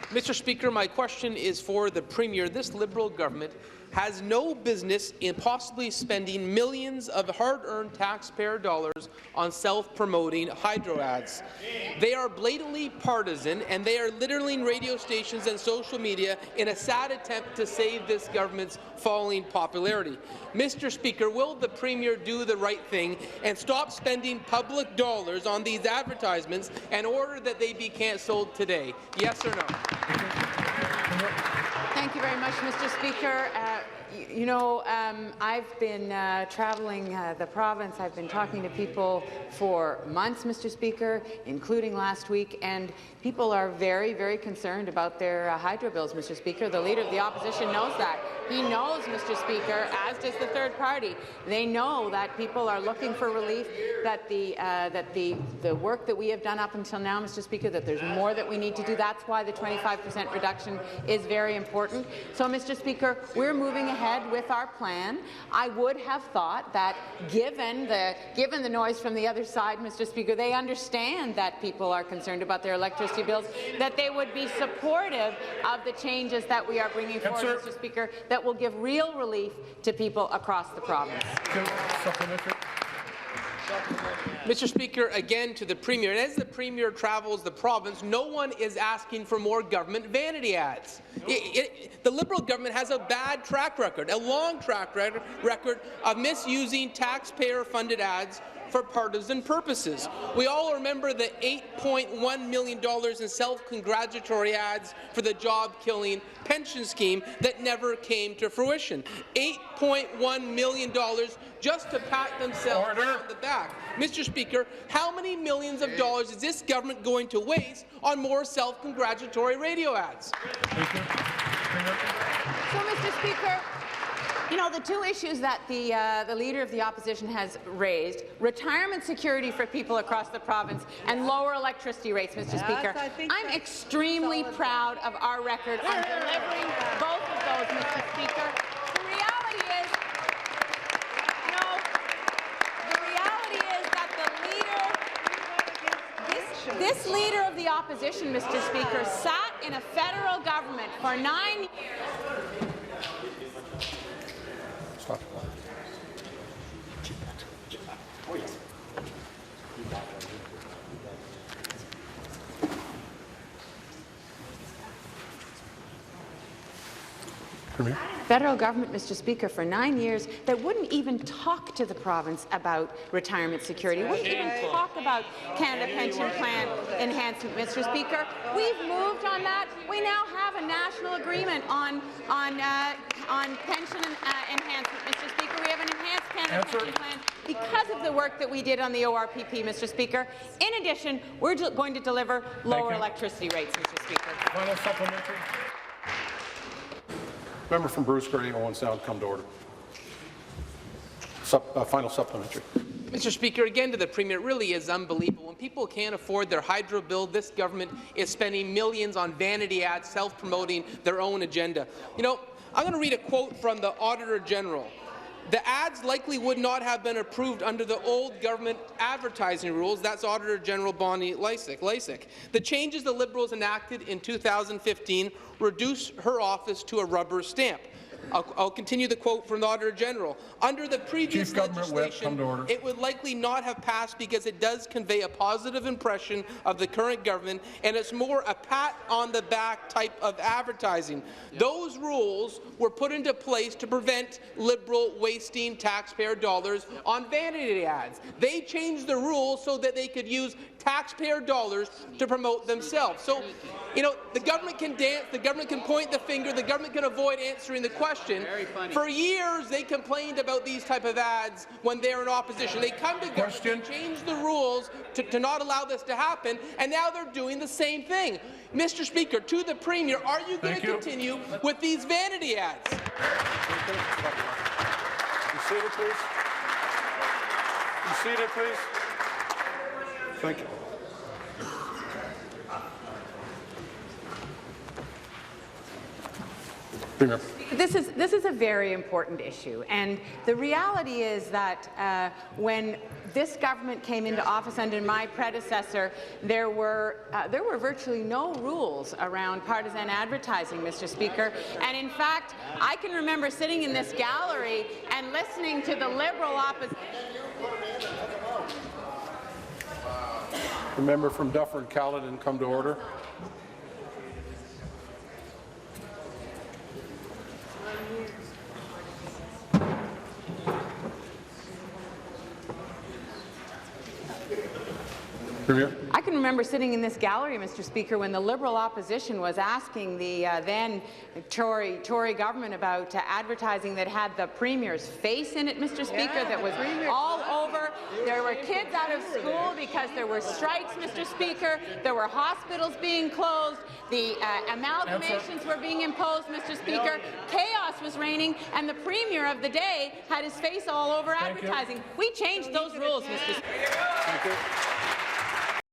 Mr. Speaker, my question is for the Premier. This Liberal government has no business in possibly spending millions of hard-earned taxpayer dollars on self-promoting hydro ads. They are blatantly partisan, and they are littering radio stations and social media in a sad attempt to save this government's falling popularity. Mr. Speaker, will the Premier do the right thing and stop spending public dollars on these advertisements and order that they be cancelled today? Yes or no? Thank you very much, Mr. Speaker. I've been traveling the province. I've been talking to people for months, Mr. Speaker, including last week, and people are very, very concerned about their hydro bills, Mr. Speaker. The Leader of the Opposition knows that. He knows, Mr. Speaker, as does the third party. They know that people are looking for relief, that the work that we have done up until now, Mr. Speaker, that there's more that we need to do. That's why the 25% reduction is very important. So, Mr. Speaker, we're moving ahead with our plan. I would have thought that, given the noise from the other side, Mr. Speaker, they understand that people are concerned about their electricity bills, that they would be supportive of the changes that we are bringing forward, Mr. Speaker, that will give real relief to people across the province. Mr. Speaker, again to the Premier. And as the Premier travels the province, no one is asking for more government vanity ads. The Liberal government has a bad track record, a long track record of misusing taxpayer-funded ads for partisan purposes. We all remember the $8.1 million in self-congratulatory ads for the job-killing pension scheme that never came to fruition. $8.1 million just to pat themselves on the back. Mr. Speaker, how many millions of dollars is this government going to waste on more self-congratulatory radio ads? So, Mr. Speaker, the two issues that the Leader of the Opposition has raised, retirement security for people across the province and lower electricity rates, Mr. Speaker. I'm extremely proud of our record on delivering both of those, Mr. Speaker. The reality is that this Leader of the Opposition, Mr. Speaker, sat in a federal government for 9 years. Federal government, Mr. Speaker, for 9 years that wouldn't even talk to the province about retirement security, wouldn't even talk about Canada Pension Plan enhancement, Mr. Speaker. We've moved on that. We now have a national agreement on pension enhancement, Mr. Speaker. We have an enhanced Canada Pension Plan because of the work that we did on the ORPP, Mr. Speaker. In addition, we're going to deliver lower electricity rates, Mr. Speaker. Final supplementary. Member from Bruce Grey, Owen Sound, come to order. Final supplementary. Mr. Speaker, again to the Premier, it really is unbelievable. When people can't afford their hydro bill, this government is spending millions on vanity ads, self-promoting their own agenda. I'm going to read a quote from the Auditor General. The ads likely would not have been approved under the old government advertising rules. That's Auditor General Bonnie Lysyk. The changes the Liberals enacted in 2015 reduced her office to a rubber stamp. I'll continue the quote from the Auditor General. Under the previous legislation, it would likely not have passed because it does convey a positive impression of the current government, and it's more a pat-on-the-back type of advertising. Those rules were put into place to prevent Liberal wasting taxpayer dollars on vanity ads. They changed the rules so that they could use taxpayer dollars to promote themselves. So, the government can dance, the government can point the finger, the government can avoid answering the question. For years, they complained about these type of ads when they're in opposition. They come to government, change the rules to not allow this to happen, and now they're doing the same thing. Mr. Speaker, to the Premier, are you going to continue with these vanity ads? Be seated, please. Be seated, please. Thank you. Premier. This is a very important issue, and the reality is that when this government came into office under my predecessor, there were virtually no rules around partisan advertising, Mr. Speaker. And in fact, I can remember sitting in this gallery and listening to the Liberal opposition. The member from Dufferin-Caledon come to order. Premier. I can remember sitting in this gallery, Mr. Speaker, when the Liberal opposition was asking the then Tory government about advertising that had the Premier's face in it, Mr. Speaker, that was all over. There were kids out of school because there were strikes, Mr. Speaker. There were hospitals being closed. The amalgamations were being imposed, Mr. Speaker. Chaos was reigning, and the Premier of the day had his face all over advertising. We changed those rules, Mr. Speaker. Thank you.